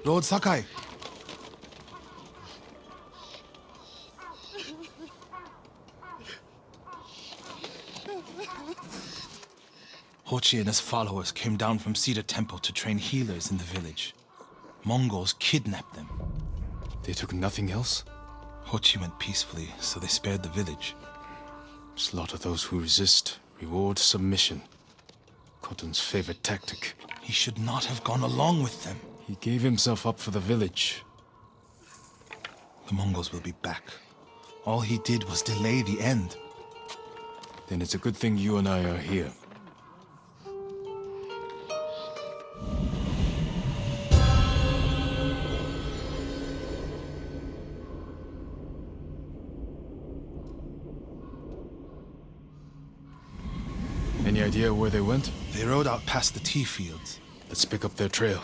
Lord Sakai. Hochi and his followers came down from Cedar Temple to train healers in the village. Mongols kidnapped them. They took nothing else? Hochi went peacefully, so they spared the village. Slaughter those who resist, reward submission. Khotun's favorite tactic. He should not have gone along with them. He gave himself up for the village. The Mongols will be back. All he did was delay the end. Then it's a good thing you and I are here. Any idea where they went? They rode out past the tea fields. Let's pick up their trail.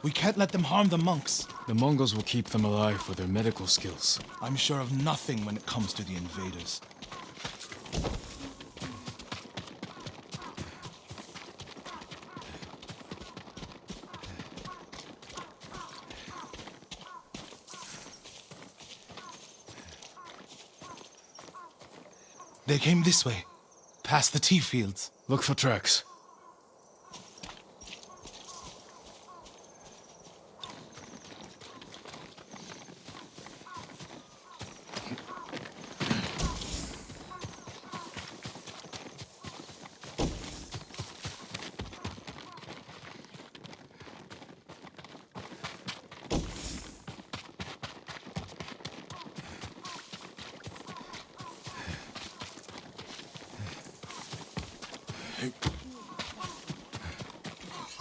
We can't let them harm the monks. The Mongols will keep them alive for their medical skills. I'm sure of nothing when it comes to the invaders. They came this way, past the tea fields. Look for tracks.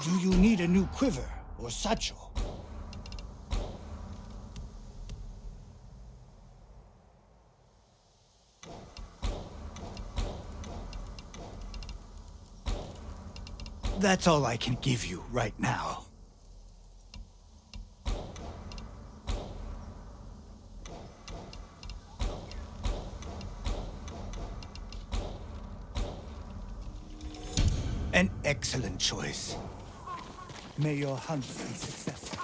Do you need a new quiver or satchel? That's all I can give you right now. An excellent choice. May your hunt be successful.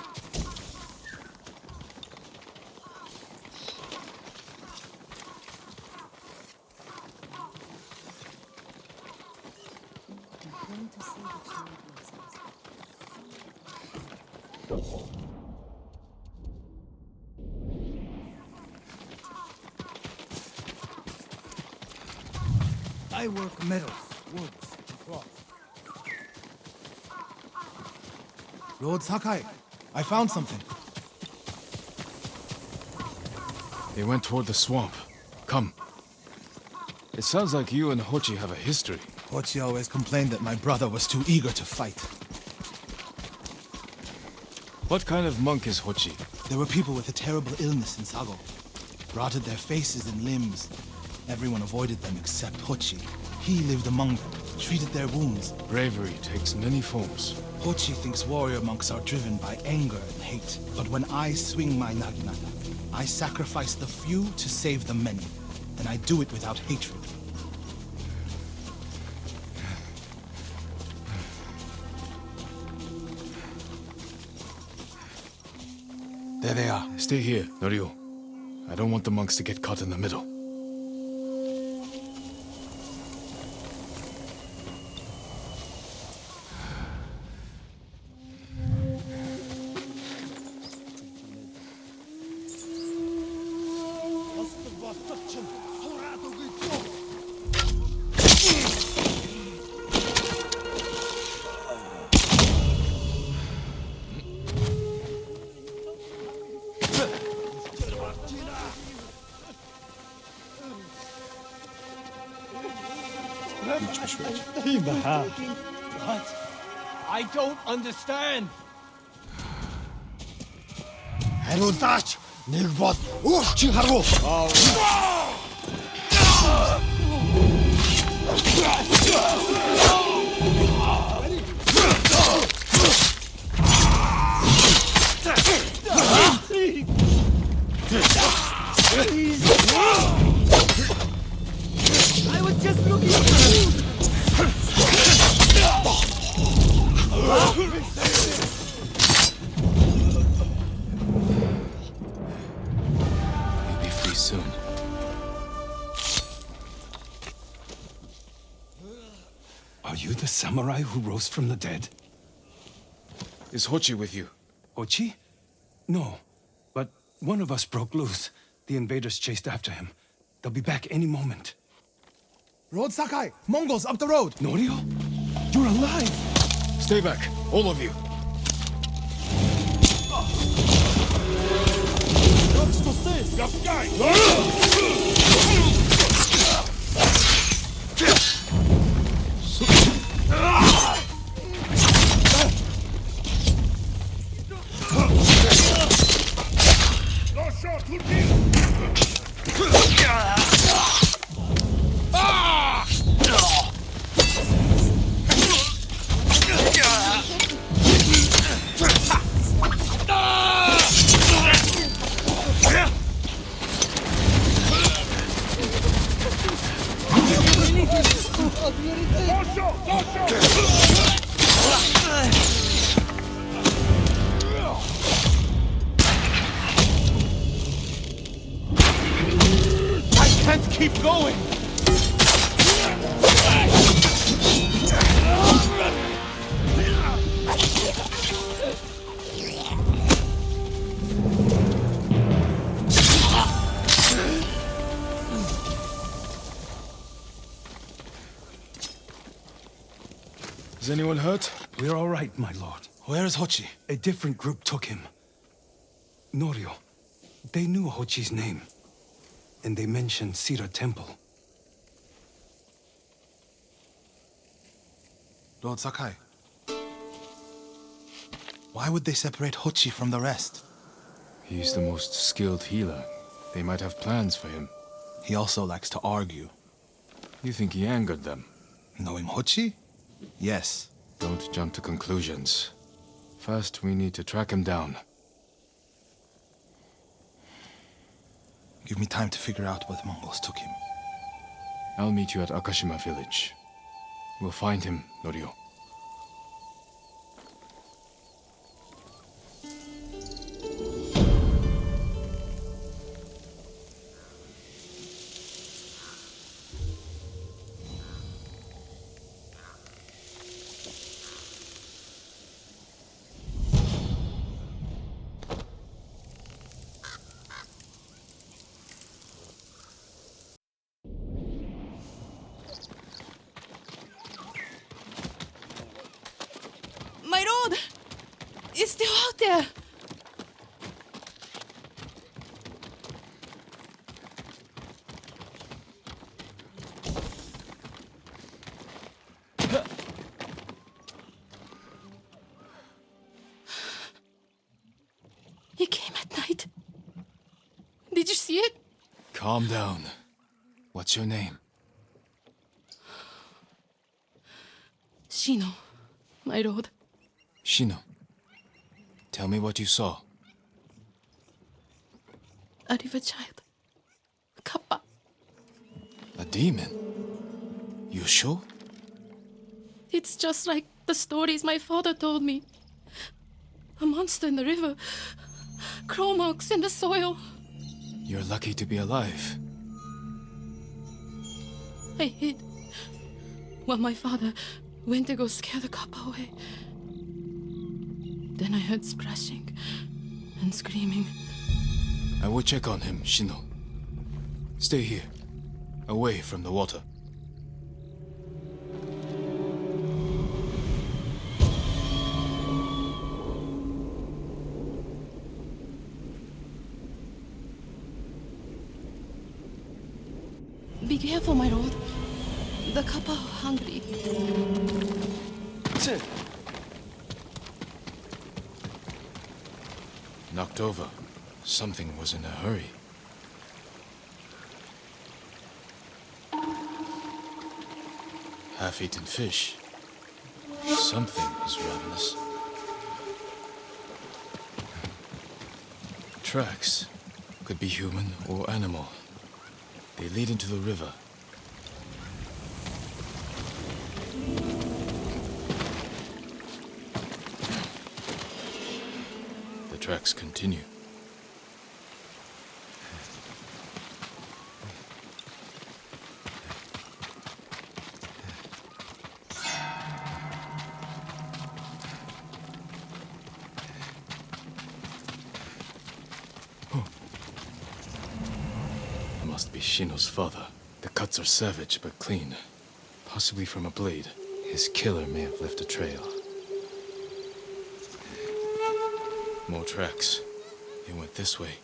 I work metals, woods, and cloth. Lord Sakai, I found something. They went toward the swamp. Come. It sounds like you and Hochi have a history. Hochi always complained that my brother was too eager to fight. What kind of monk is Hochi? There were people with a terrible illness in Sago. Rotted their faces and limbs. Everyone avoided them except Hochi. He lived among them, treated their wounds. Bravery takes many forms. Hochi thinks warrior monks are driven by anger and hate. But when I swing my naginata, I sacrifice the few to save the many. And I do it without hatred. There they are. Stay here, Norio. I don't want the monks to get caught in the middle. What? I don't understand. Хариулаач нэг бол өөх чи харгу. samurai who rose from the dead? Is Hochi with you? Ochi? No. But one of us broke loose. The invaders chased after him. They'll be back any moment. Road Sakai! Mongols up the road! Norio? You're alive! Stay back, all of you. Keep going! Is anyone hurt? We're all right, my lord. Where is Hochi? A different group took him. Norio. They knew Hochi's name. And they mentioned Cedar Temple. Lord Sakai. Why would they separate Hochi from the rest? He's the most skilled healer. They might have plans for him. He also likes to argue. You think he angered them? Knowing Hochi? Yes. Don't jump to conclusions. First, we need to track him down. Give me time to figure out where the Mongols took him. I'll meet you at Akashima village. We'll find him, Norio. My road is still out there. He came at night. Did you see it? Calm down. What's your name? Shino, my lord. Shino. Tell me what you saw. A river child. Kappa. A demon? You sure? It's just like the stories my father told me. A monster in the river. Claw marks in the soil. You're lucky to be alive. I hid while my father went to go scare the kappa away. Then I heard splashing and screaming. I will check on him, Shino. Stay here, away from the water. Be careful, my lord. The kappa are hungry. Knocked over. Something was in a hurry. Half-eaten fish. Something is ravenous. Tracks. Could be human or animal. They lead into the river. The tracks continue. must be Shino's father. The cuts are savage but clean. Possibly from a blade. His killer may have left a trail. More tracks. He went this way.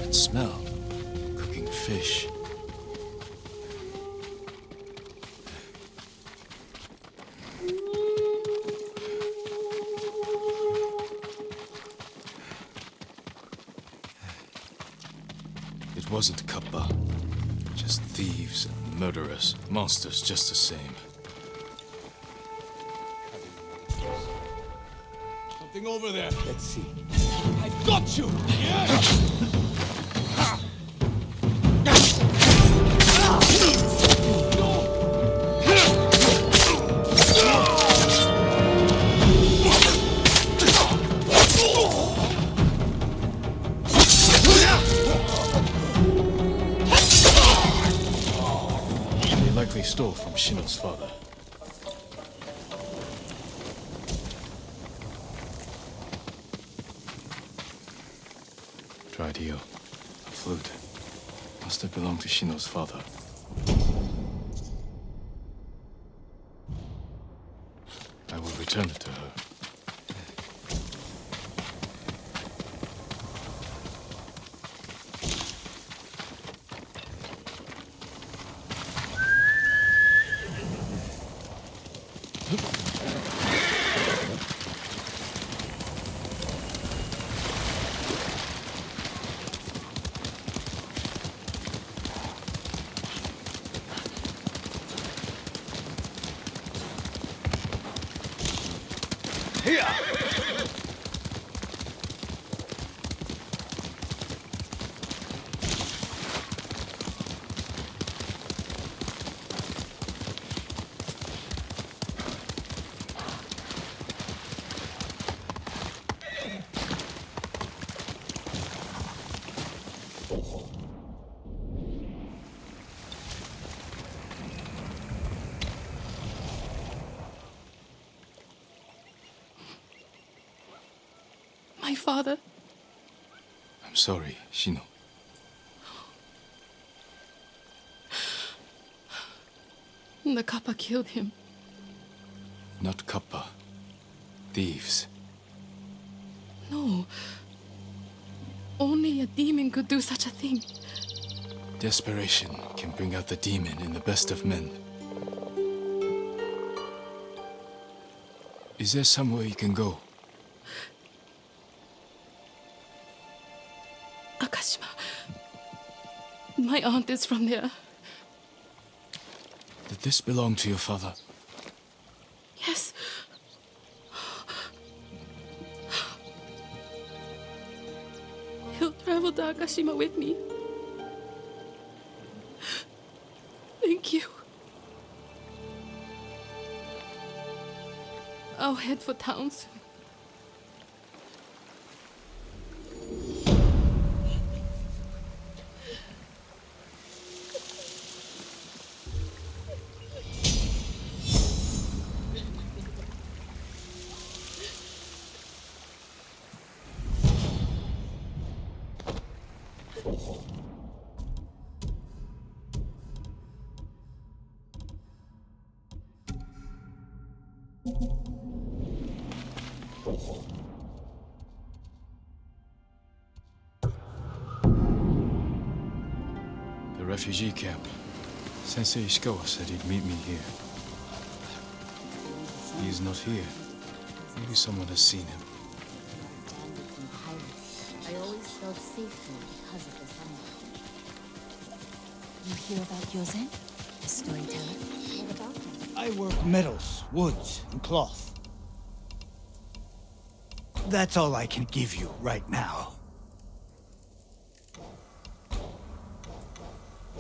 Good smell. Cooking fish. It wasn't Kappa. Just thieves and murderers. Monsters just the same. Something over there. Let's see. I got you! Yes! They likely stole from Shino's father. Dried eel. A flute. Must have belonged to Shino's father. I will return it to her. My father. I'm sorry, Shino. The Kappa killed him. Not Kappa. Thieves. No. Only a demon could do such a thing. Desperation can bring out the demon in the best of men. Is there somewhere you can go? Akashima. My aunt is from there. Did this belong to your father? Yes. He'll travel to Akashima with me. Thank you. I'll head for town soon. The refugee camp. Sensei Ishikawa said he'd meet me here. He is not here. Maybe someone has seen him. I always felt safer because of the sunlight. You hear about Yozen, the storyteller? What about him? I work metals, woods, and cloth. That's all I can give you right now.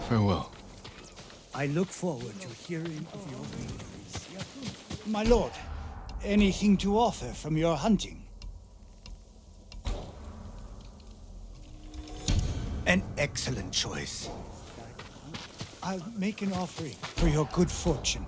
Farewell. I look forward to hearing of your victories. My lord, anything to offer from your hunting? An excellent choice. I'll make an offering for your good fortune.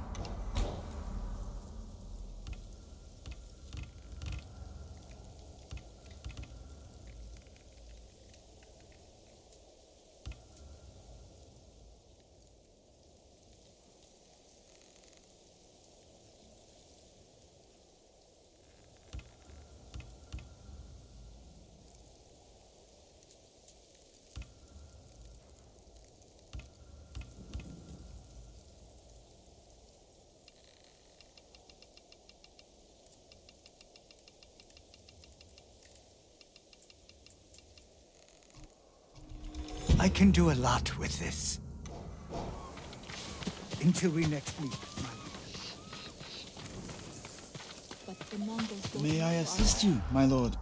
I can do a lot with this. Until we next meet, my But the Mongols don't May I know assist you, my lord?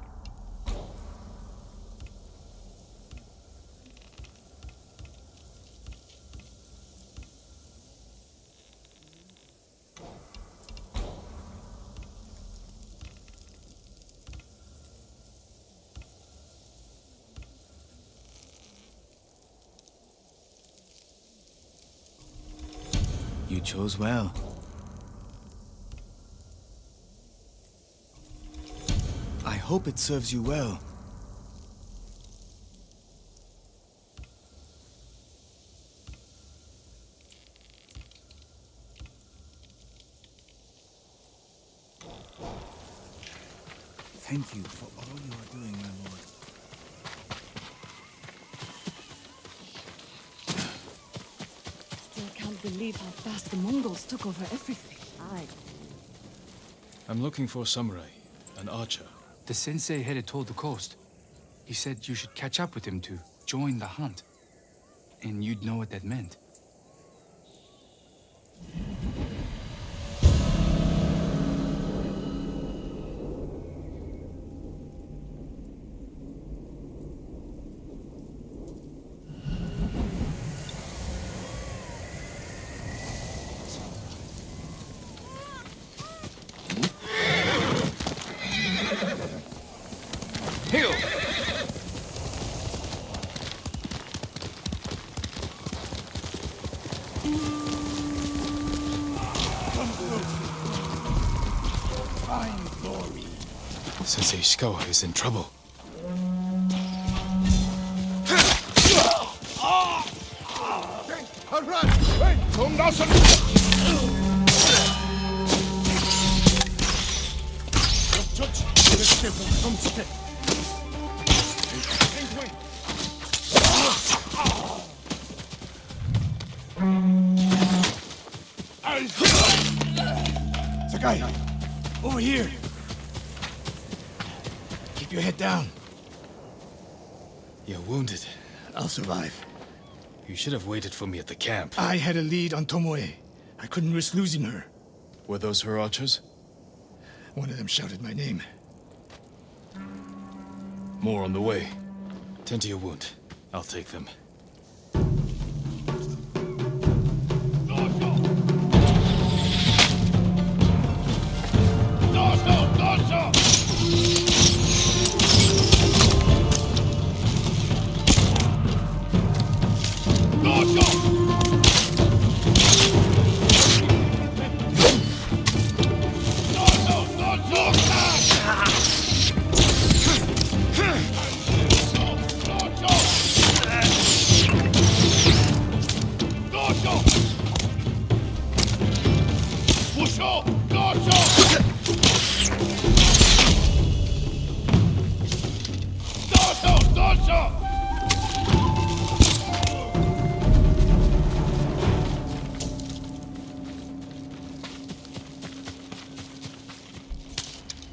You chose well. I hope it serves you well. Thank you for all you are doing, my lord. Still can't believe how fast the Mongols took over everything. I'm looking for a samurai, an archer. The sensei headed toward the coast. He said you should catch up with him to join the hunt. And you'd know what that meant. Sensei Ishikawa is in trouble. Sakai, over here. Keep your head down. You're wounded. I'll survive. You should have waited for me at the camp. I had a lead on Tomoe. I couldn't risk losing her. Were those her archers? One of them shouted my name. More on the way. Tend to your wound. I'll take them.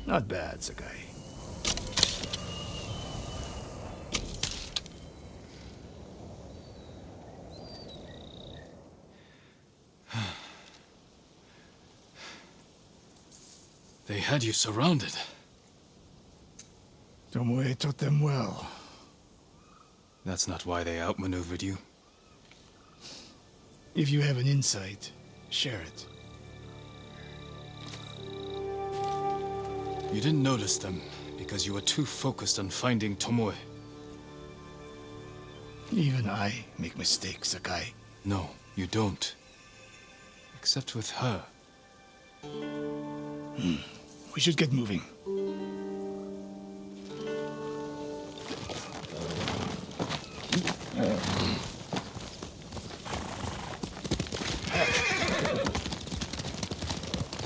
Not bad, Sakai. They had you surrounded. Tomoe taught them well. That's not why they outmaneuvered you. If you have an insight, share it. You didn't notice them because you were too focused on finding Tomoe. Even I make mistakes, Sakai. No, you don't. Except with her. We should get moving.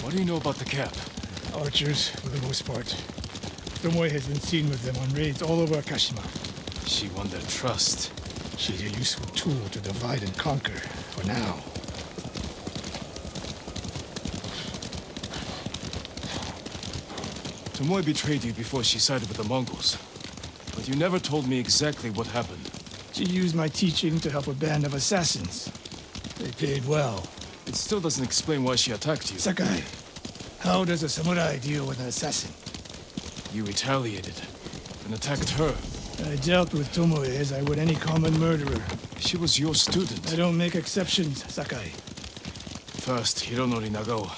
What do you know about the camp? Archers, for the most part. Tomoe has been seen with them on raids all over Akashima. She won their trust. She's a useful tool to divide and conquer, for now. Tomoe betrayed you before she sided with the Mongols. But you never told me exactly what happened. She used my teaching to help a band of assassins. They paid well. It still doesn't explain why she attacked you. Sakai, how does a samurai deal with an assassin? You retaliated and attacked her. I dealt with Tomoe as I would any common murderer. She was your student. I don't make exceptions, Sakai. First, Hironori Nagao.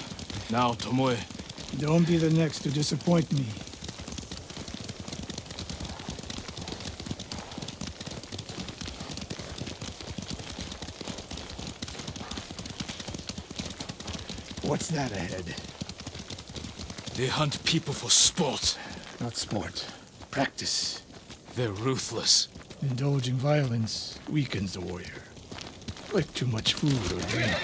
Now, Tomoe. Don't be the next to disappoint me. What's that ahead? They hunt people for sport. Not sport. Practice. They're ruthless. Indulging violence weakens the warrior. Like too much food or drink.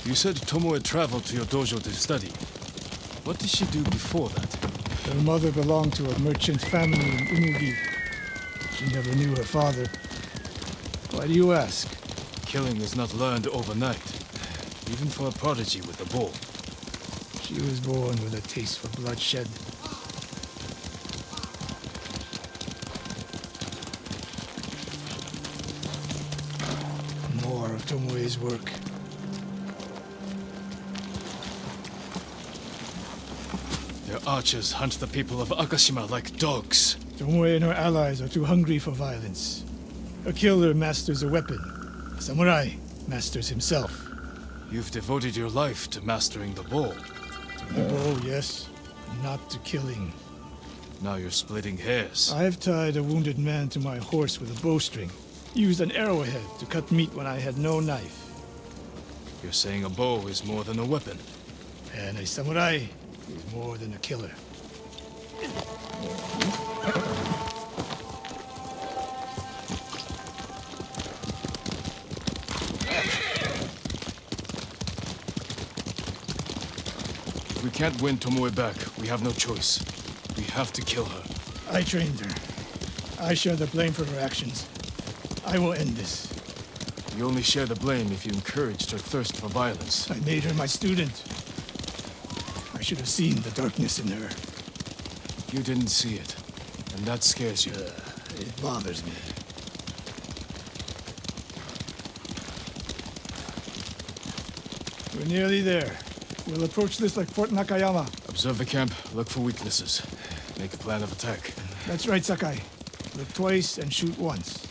You said Tomoe traveled to your dojo to study. What did she do before that? Her mother belonged to a merchant family in Umugi. She never knew her father. Why do you ask? Killing is not learned overnight, even for a prodigy with a bow. She was born with a taste for bloodshed. More of Tomoe's work. Their archers hunt the people of Akashima like dogs. Tomoe and her allies are too hungry for violence. A killer masters a weapon. A samurai masters himself. You've devoted your life to mastering the bow. To the bow, yes, not to killing. Now you're splitting hairs. I've tied a wounded man to my horse with a bowstring. Used an arrowhead to cut meat when I had no knife. You're saying a bow is more than a weapon. And a samurai is more than a killer. If we can't win Tomoe back, we have no choice. We have to kill her. I trained her. I share the blame for her actions. I will end this. You only share the blame if you encouraged her thirst for violence. I made her my student. I should have seen the darkness in her. You didn't see it, and that scares you. It bothers me. We're nearly there. We'll approach this like Fort Nakayama. Observe the camp, look for weaknesses. Make a plan of attack. That's right, Sakai. Look twice and shoot once.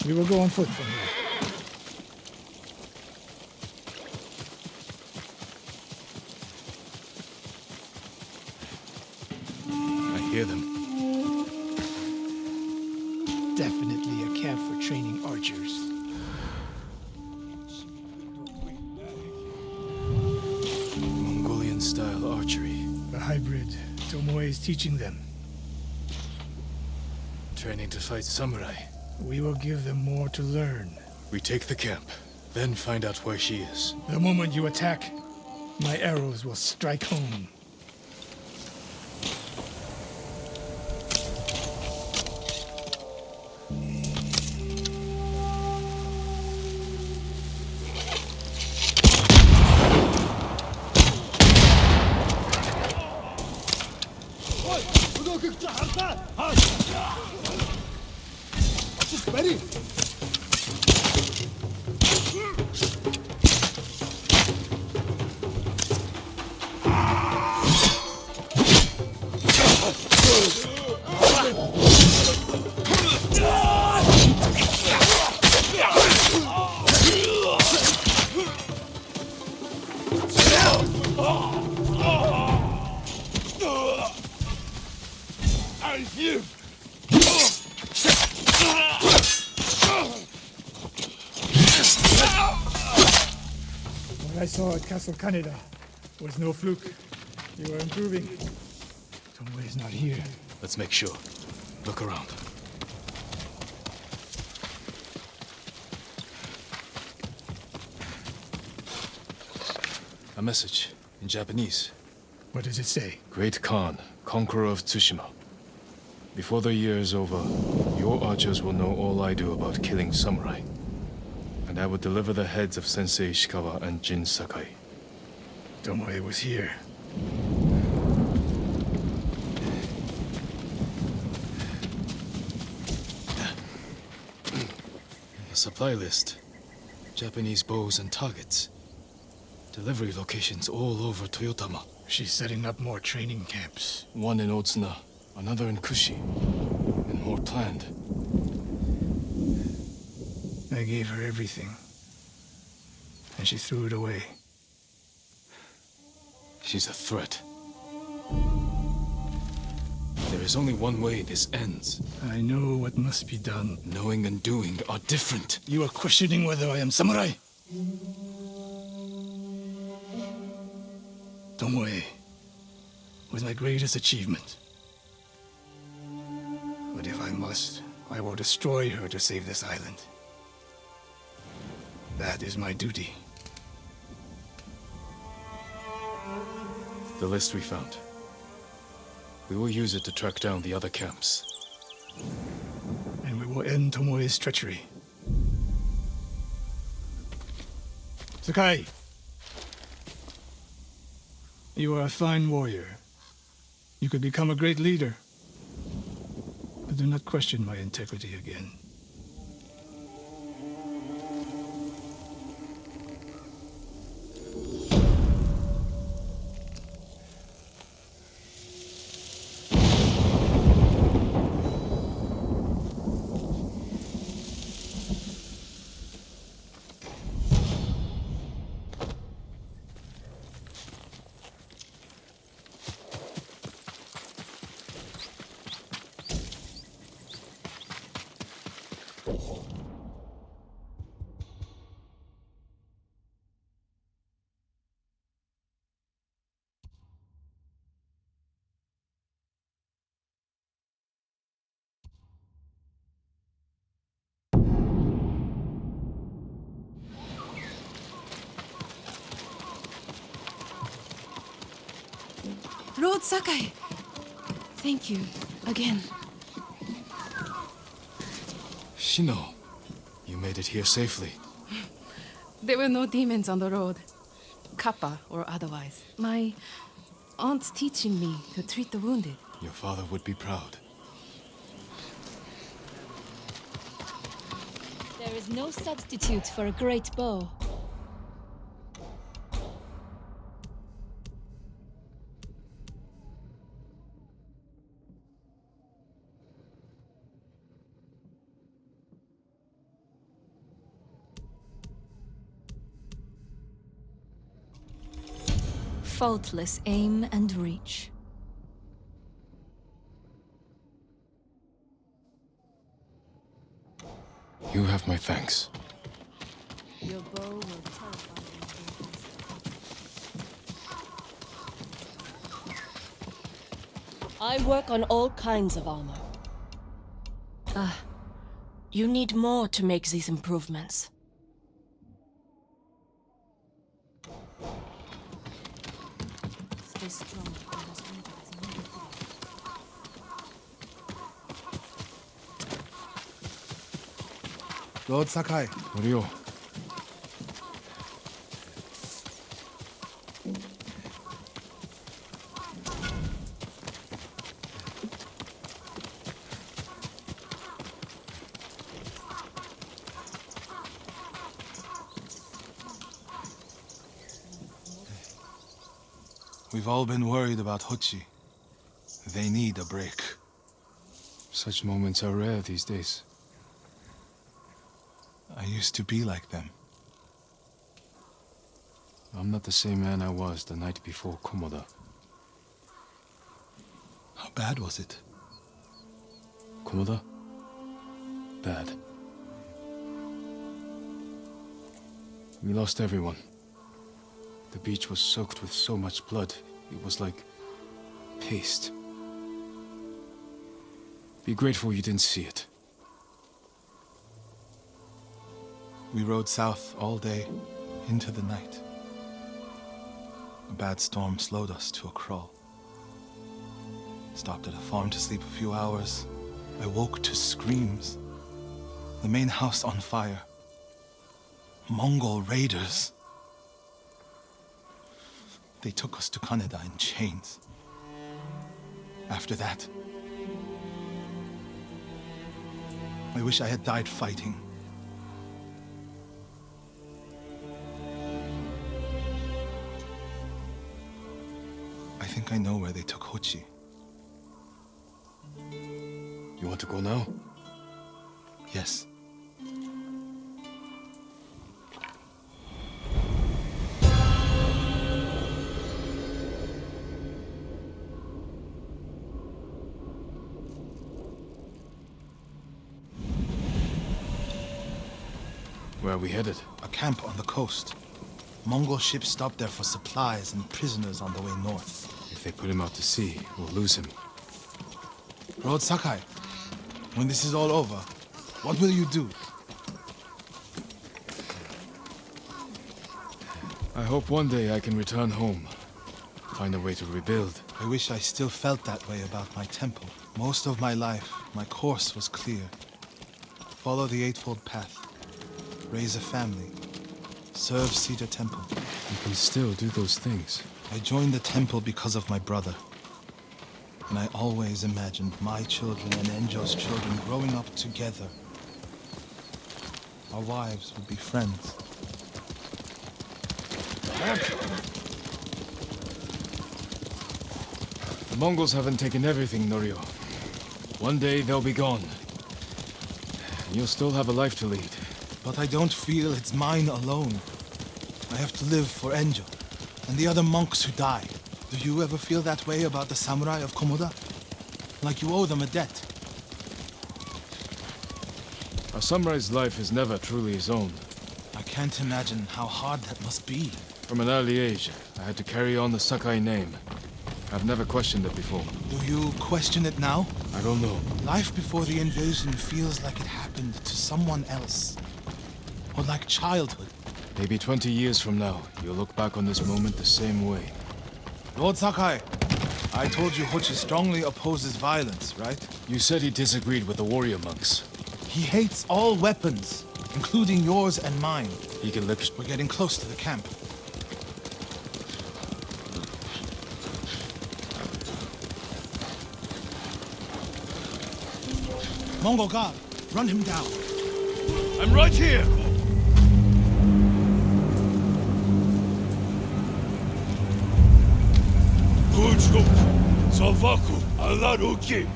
We will go on foot from here. I hear them. Definitely a camp for training archers. Mongolian-style archery. A hybrid. Tomoe is teaching them. Training to fight samurai. We will give them more to learn. We take the camp, then find out where she is. The moment you attack, my arrows will strike home. Ready? What I saw at Castle Kaneda was no fluke. You are improving. Tomoe is not here. Let's make sure. Look around. A message in Japanese. What does it say? Great Khan, conqueror of Tsushima. Before the year is over, your archers will know all I do about killing samurai. And I will deliver the heads of Sensei Ishikawa and Jin Sakai. Tomoe was here. A supply list. Japanese bows and targets. Delivery locations all over Toyotama. She's setting up more training camps. One in Otsuna, another in Kushi, and more planned. I gave her everything, and she threw it away. She's a threat. There is only one way this ends. I know what must be done. Knowing and doing are different. You are questioning whether I am samurai? Tomoe was my greatest achievement. But if I must, I will destroy her to save this island. That is my duty. The list we found. We will use it to track down the other camps. And we will end Tomoe's treachery. Sakai! You are a fine warrior. You could become a great leader. But do not question my integrity again. Lord Sakai! Thank you, again. Shino, you made it here safely. There were no demons on the road. Kappa or otherwise. My aunt's teaching me to treat the wounded. Your father would be proud. There is no substitute for a great bow. Faultless aim and reach. You have my thanks. Your bow will terrify the I work on all kinds of armor. You need more to make these improvements. Stay strong. Lord Sakai, Ryo, we've all been worried about Hochi. They need a break. such moments are rare these days. I used to be like them. I'm not the same man I was the night before Komoda. How bad was it? Komoda? Bad. We lost everyone. The beach was soaked with so much blood, it was like paste. Be grateful you didn't see it. We rode south all day, into the night. A bad storm slowed us to a crawl. Stopped at a farm to sleep a few hours. I woke to screams. The main house on fire. Mongol raiders. They took us to Kaneda in chains. After that, I wish I had died fighting. I think I know where they took Hochi. You want to go now? Yes. Where are we headed? A camp on the coast. Mongol ships stopped there for supplies and prisoners on the way north. If they put him out to sea, we'll lose him. Lord Sakai, when this is all over, what will you do? I hope one day I can return home. Find a way to rebuild. I wish I still felt that way about my temple. Most of my life, my course was clear. Follow the Eightfold Path. Raise a family. Serve Cedar Temple. You can still do those things. I joined the temple because of my brother. And I always imagined my children and Enjo's children growing up together. Our wives would be friends. The Mongols haven't taken everything, Norio. One day they'll be gone. You'll still have a life to lead. But I don't feel it's mine alone. I have to live for Enjo and the other monks who died. Do you ever feel that way about the samurai of Komoda? Like you owe them a debt? A samurai's life is never truly his own. I can't imagine how hard that must be. From an early age, I had to carry on the Sakai name. I've never questioned it before. Do you question it now? I don't know. Life before the invasion feels like it happened to someone else. Or like childhood. Maybe 20 years from now, you'll look back on this moment the same way. Lord Sakai, I told you Hochi strongly opposes violence, right? You said he disagreed with the warrior monks. He hates all weapons, including yours and mine. He can live. We're getting close to the camp. Mongol guard, run him down. I'm right here! Kuchuk, Salvaku, Alaruki.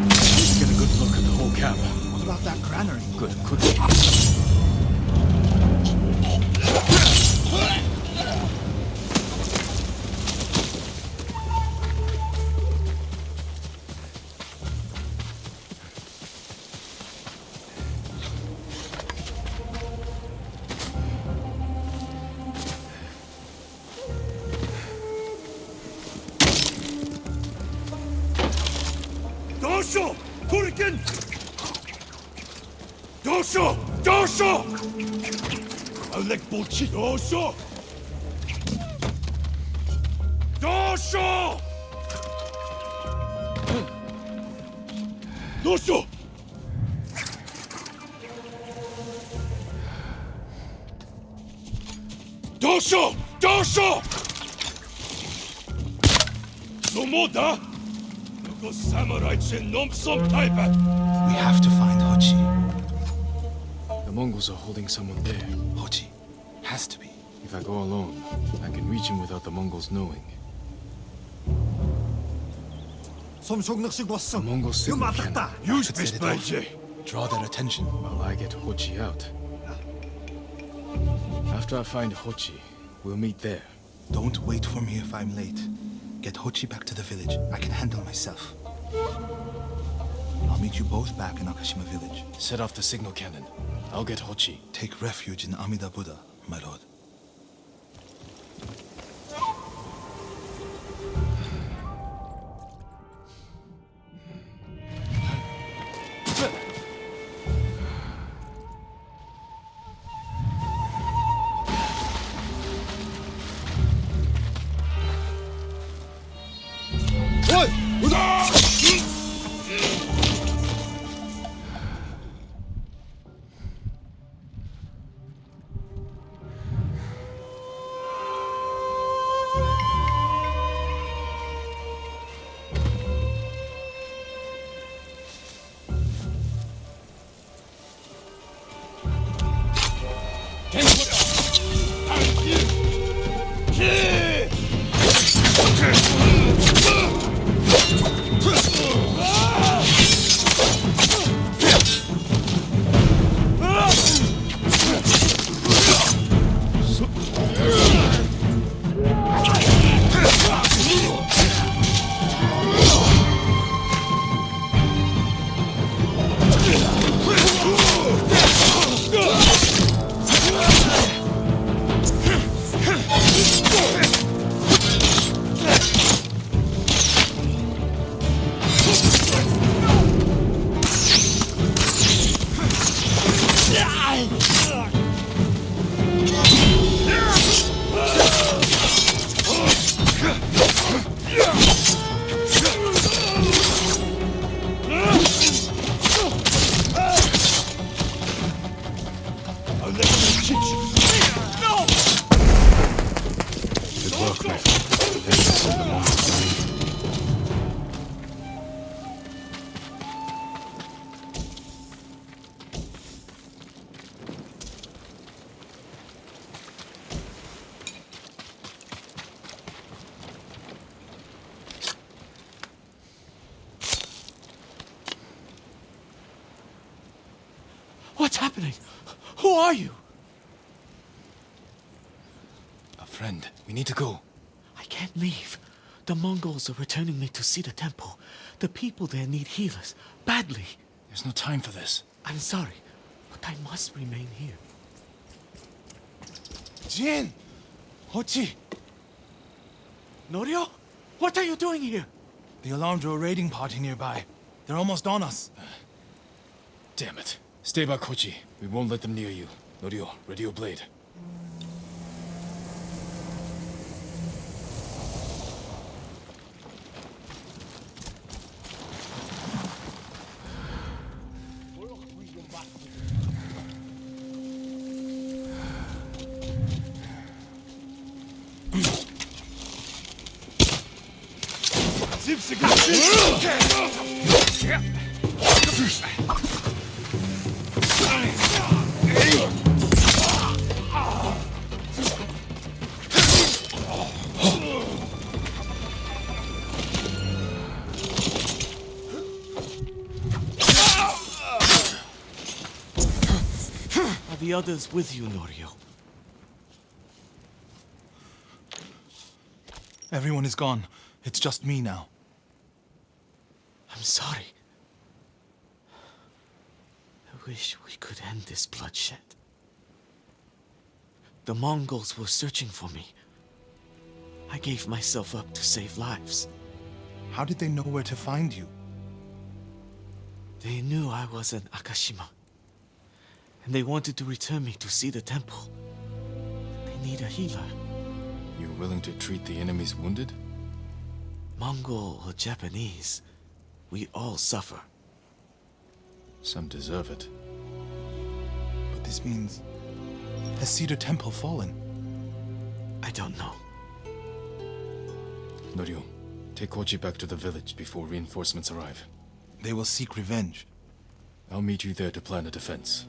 Let's get a good look at the whole camp. What about that granary? Good, quickly. Dosho! Hurricane! Dosho! Dosho! Alekbochi Dosho! Dosho! Dosho! Dosho! Dosho! No more da! Samurai chin nom som type. We have to find Hochi. The Mongols are holding someone there. Hochi. Has to be. If I go alone, I can reach him without the Mongols knowing. The Mongols signal cannon. Use Set this it off. BJ. Draw their attention. While I get Hochi out. After I find Hochi, we'll meet there. Don't wait for me if I'm late. Get Hochi back to the village. I can handle myself. I'll meet you both back in Akashima village. Set off the signal cannon. I'll get Hochi. Take refuge in Amida Buddha, my lord. What's happening? Who are you? A friend. We need to go. I can't leave. The Mongols are returning me to see the temple. The people there need healers. Badly. There's no time for this. I'm sorry, but I must remain here. Jin! Hochi! Norio? What are you doing here? The alarm drew a raiding party nearby. They're almost on us. Damn it. Stay back, Hochi. We won't let them near you. Norio, ready your blade. Are the others with you, Norio? Everyone is gone. It's just me now. I'm sorry. I wish we could end this bloodshed. The Mongols were searching for me. I gave myself up to save lives. How did they know where to find you? They knew I was in Akashima. And they wanted to return me to see the temple. They need a healer. You're willing to treat the enemy's wounded? Mongol or Japanese, we all suffer. Some deserve it. But this means... has Cedar Temple fallen? I don't know. Norio, take Hochi back to the village before reinforcements arrive. They will seek revenge. I'll meet you there to plan a defense.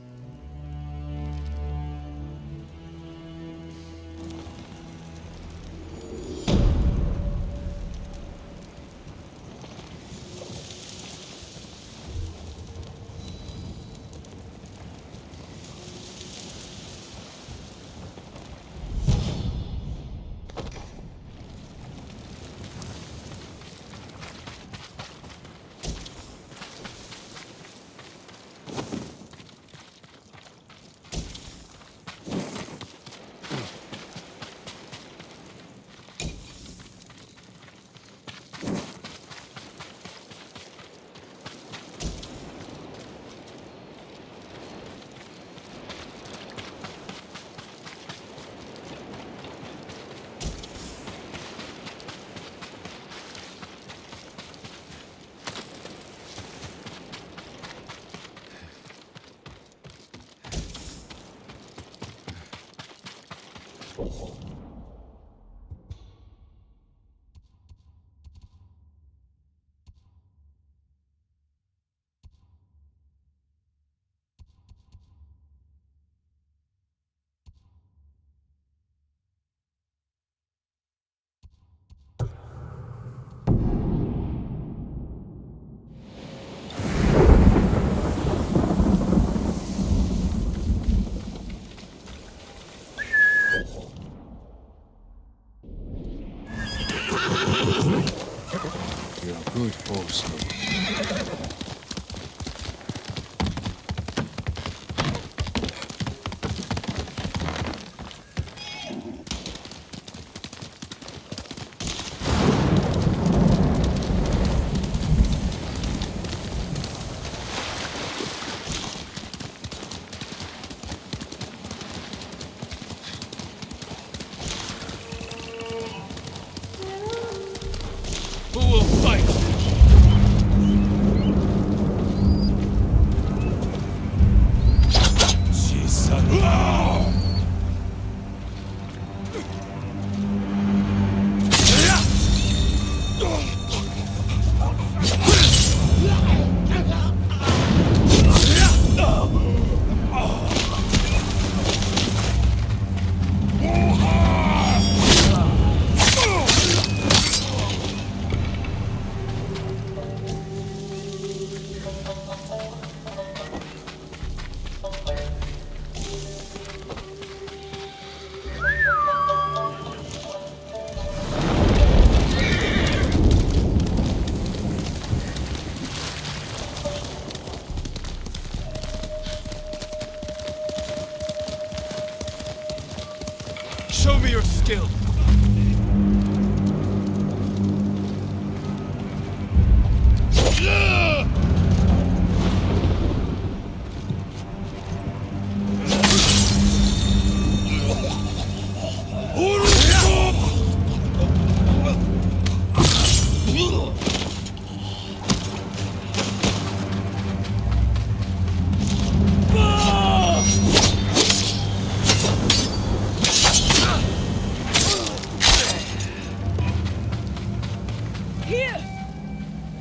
good horse, Lord. Who will fight? Show me your skill.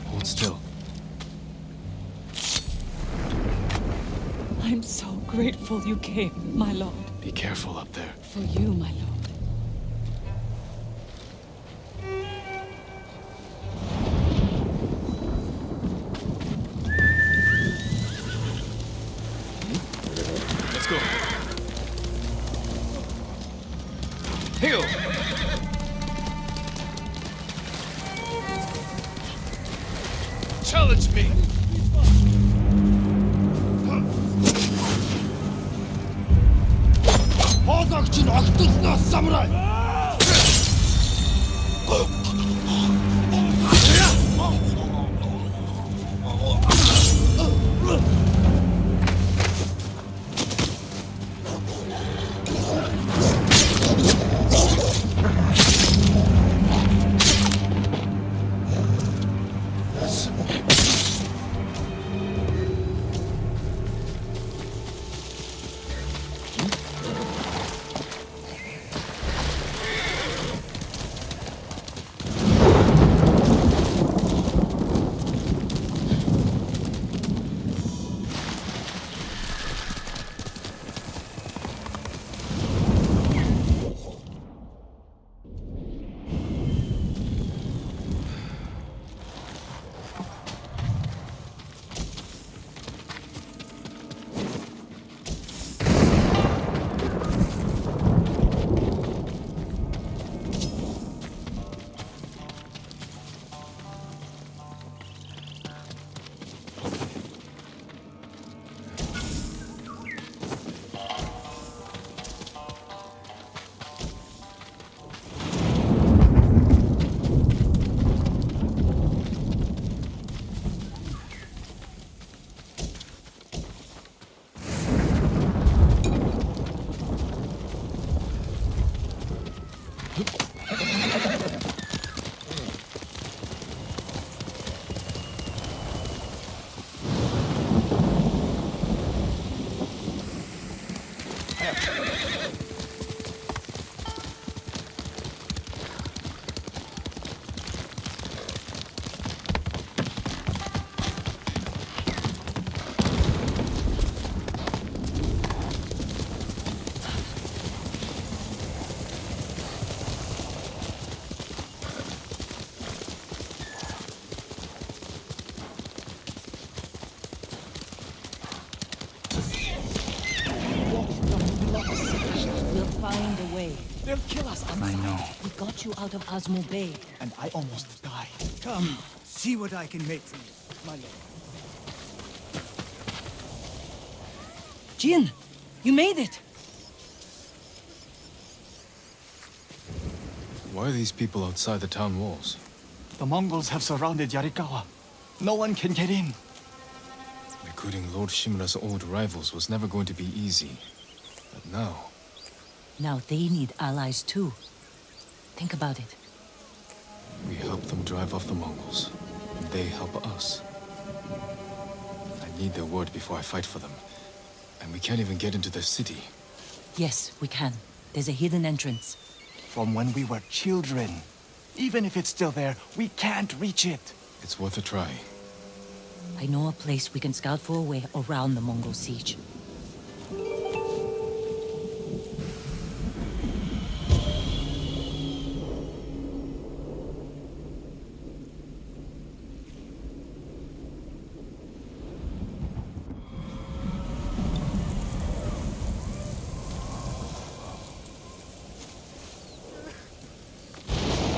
Hold still. I'm so grateful you came, my lord. Be careful up there. For you, my lord. Let's go. Heal! Challenge me! Хоолойгч нь огтолноос самурай! I know. We got you out of Osmo Bay. And I almost died. Come, See what I can make for you, my lord. Jin, you made it. Why are these people outside the town walls? The Mongols have surrounded Yarikawa. No one can get in. Recruiting Lord Shimura's old rivals was never going to be easy. But now... Now they need allies too. Think about it. we help them drive off the Mongols, and they help us. I need their word before I fight for them. And we can't even get into the city. Yes, we can. There's a hidden entrance. From when we were children. Even if it's still there, we can't reach it. It's worth a try. I know a place we can scout for a way around the Mongol siege.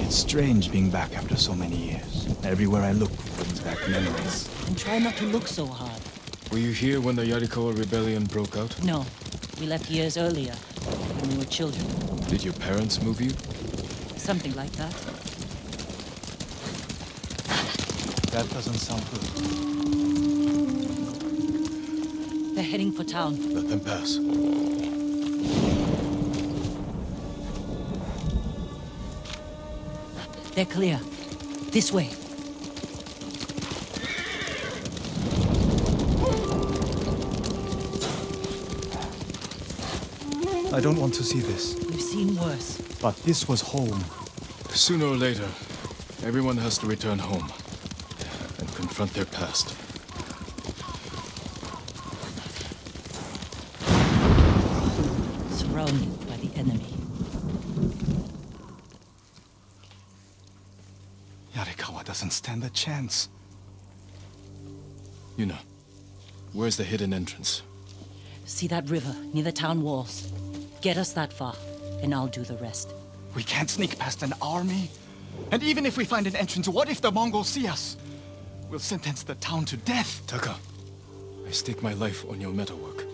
It's strange being back after so many years. Everywhere I look brings back memories. And try not to look so hard. Were you here when the Yarikawa rebellion broke out? No, we left years earlier, when we were children. Did your parents move you? Something like that. That doesn't sound good. They're heading for town. Let them pass. They're clear. This way. I don't want to see this. We've seen worse. But this was home. Sooner or later, everyone has to return home and confront their past. Surrounded by the enemy. Yarikawa doesn't stand a chance. Yuna, where's the hidden entrance? See that river near the town walls? Get us that far, and I'll do the rest. We can't sneak past an army. And even if we find an entrance, what if the Mongols see us? We'll sentence the town to death. Taka, I stake my life on your metalwork.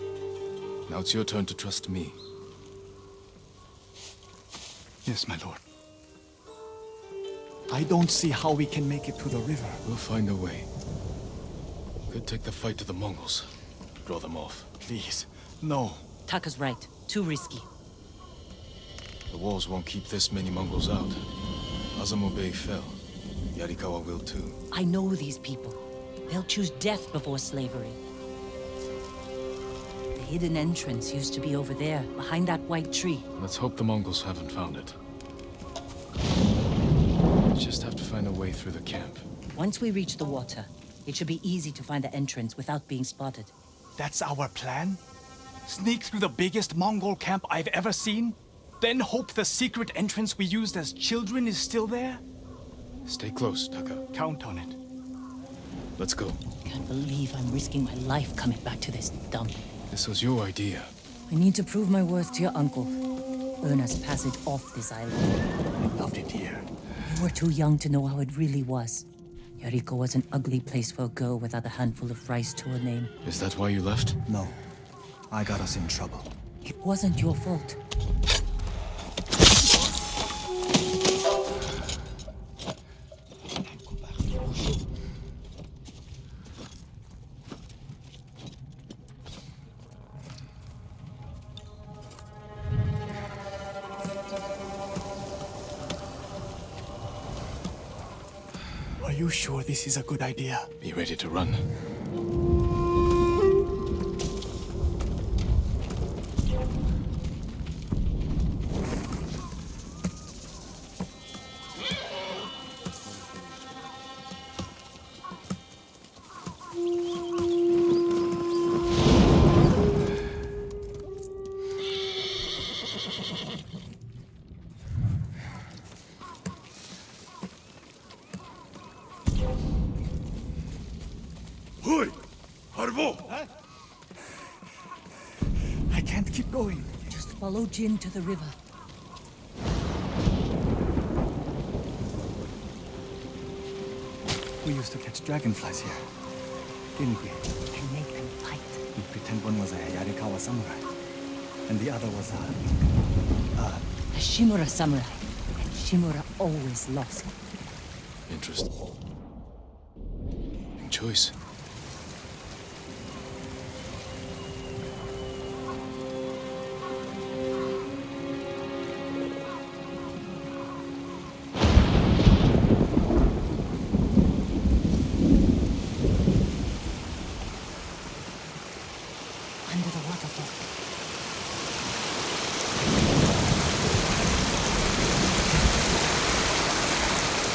Now it's your turn to trust me. Yes, my lord. I don't see how we can make it to the river. We'll find a way. Could take the fight to the Mongols. Draw them off. Please, no. Taka's right. Too risky. The walls won't keep this many Mongols out. Azamo Bay fell. Yarikawa will too. I know these people. They'll choose death before slavery. The hidden entrance used to be over there, behind that white tree. Let's hope the Mongols haven't found it. We just have to find a way through the camp. Once we reach the water, it should be easy to find the entrance without being spotted. That's our plan? Sneak through the biggest Mongol camp I've ever seen? Then hope the secret entrance we used as children is still there? Stay close, Taka. Count on it. Let's go. Can't believe I'm risking my life coming back to this dump. This was your idea. I need to prove my worth to your uncle. Earn us passage off this island. I loved it here. You were too young to know how it really was. Yariko was an ugly place for a girl without a handful of rice to her name. Is that why you left? No. I got us in trouble. It wasn't your fault. Are you sure this is a good idea? Be ready to run. I can't keep going. Just follow Jin to the river. We used to catch dragonflies here, didn't we? And make them fight. We pretend one was a Yarikawa samurai, and the other was A Shimura samurai. And Shimura always lost. Interesting choice. Under the waterfall.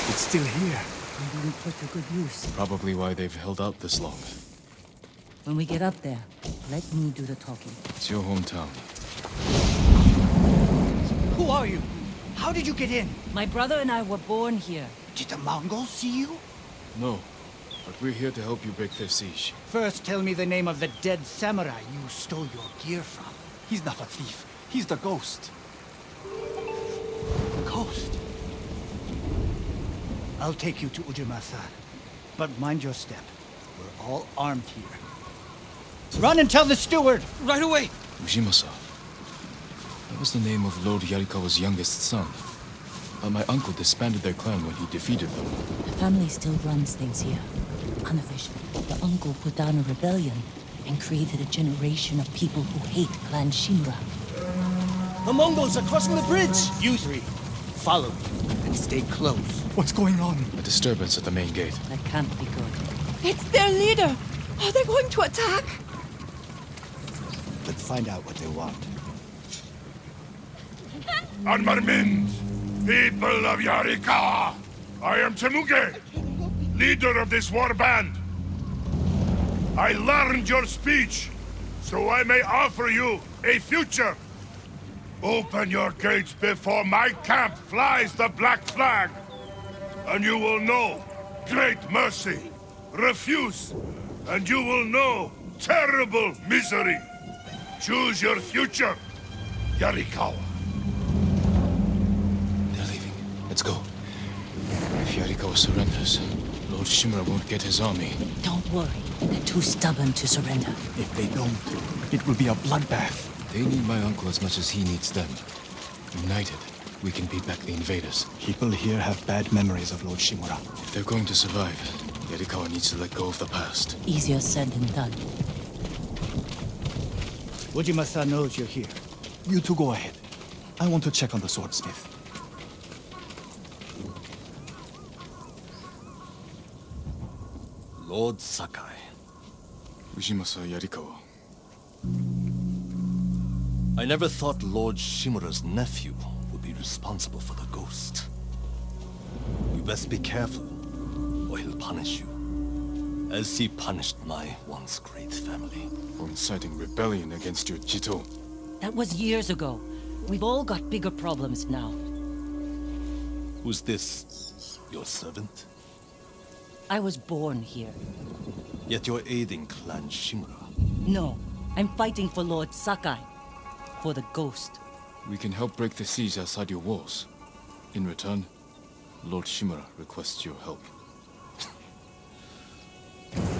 It's still here. Maybe we put to good use. Probably why they've held out this long. When we get up there, let me do the talking. It's your hometown. Who are you? How did you get in? My brother and I were born here. Did the Mongols see you? No, but we're here to help you break their siege. First, tell me the name of the dead samurai you stole your gear from. He's not a thief. He's the ghost. The ghost. I'll take you to Ujimasa, but mind your step. We're all armed here. Run and tell the steward! Right away! Ujimasa. That was the name of Lord Yarikawa's youngest son. But my uncle disbanded their clan when he defeated them. The family still runs things here. Unofficially, the uncle put down a rebellion and created a generation of people who hate Clan Shimura. The Mongols are crossing the bridge! You three, follow me and stay close. What's going on? A disturbance at the main gate. That can't be good. It's their leader! Are they going to attack? Let's find out what they want. Armarmint, people of Yarikawa, I am Temuge, leader of this war band. I learned your speech, so I may offer you a future. Open your gates before my camp flies the black flag, and you will know great mercy. Refuse, and you will know terrible misery. Choose your future, Yarikawa. They're leaving. Let's go. If Yarikawa surrenders, Lord Shimura won't get his army. Don't worry. They're too stubborn to surrender. If they don't, it will be a bloodbath. They need my uncle as much as he needs them. United, we can beat back the invaders. People here have bad memories of Lord Shimura. If they're going to survive, Yarikawa needs to let go of the past. Easier said than done. Ujimasa knows you're here. You two go ahead. I want to check on the swordsmith. Lord Sakai. Ujimasa Yarikawa. I never thought Lord Shimura's nephew would be responsible for the ghost. You best be careful, or he'll punish you, as he punished my once great family. For inciting rebellion against your Jito. That was years ago. We've all got bigger problems now. Who's this? Your servant? I was born here. Yet you're aiding Clan Shimura. No, I'm fighting for Lord Sakai. For the ghost. We can help break the siege outside your walls. In return, Lord Shimura requests your help.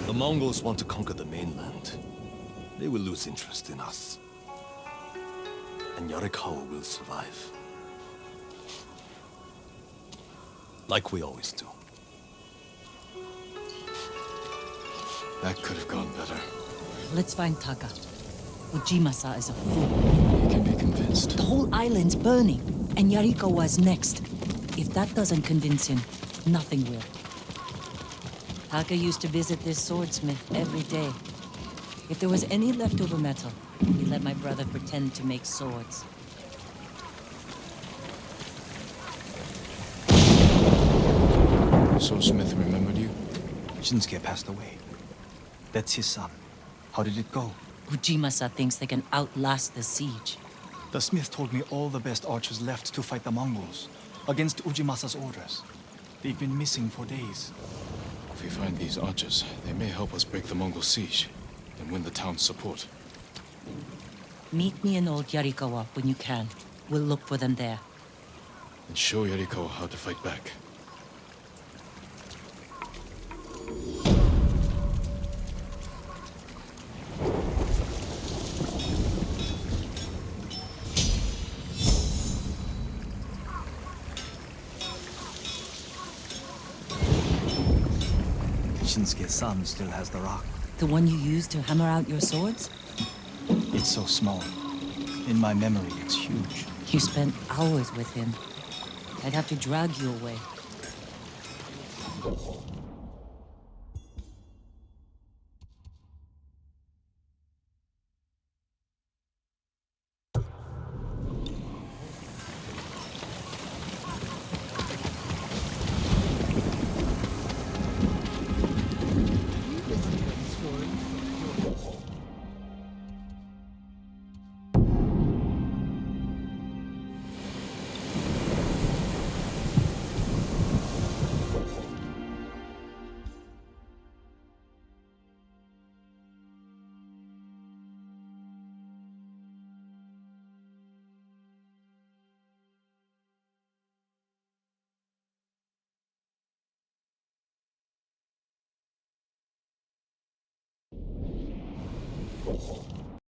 The Mongols want to conquer the mainland. They will lose interest in us. And Yarikawa will survive. Like we always do. That could have gone better. Let's find Taka. Ujimasa is a fool. You can be convinced. The whole island's burning, and Yarikawa's next. If that doesn't convince him, nothing will. Taka used to visit this swordsmith every day. If there was any leftover metal, he let my brother pretend to make swords. Swordsmith remembered you? Shinsuke passed away. That's his son. How did it go? Ujimasa thinks they can outlast the siege. The smith told me all the best archers left to fight the Mongols, against Ujimasa's orders. They've been missing for days. If we find these archers, they may help us break the Mongol siege and win the town's support. Meet me in old Yarikawa when you can. We'll look for them there. And show Yarikawa how to fight back. Shinsuke's son still has the rock. The one you used to hammer out your swords? It's so small. In my memory, it's huge. You spent hours with him. I'd have to drag you away.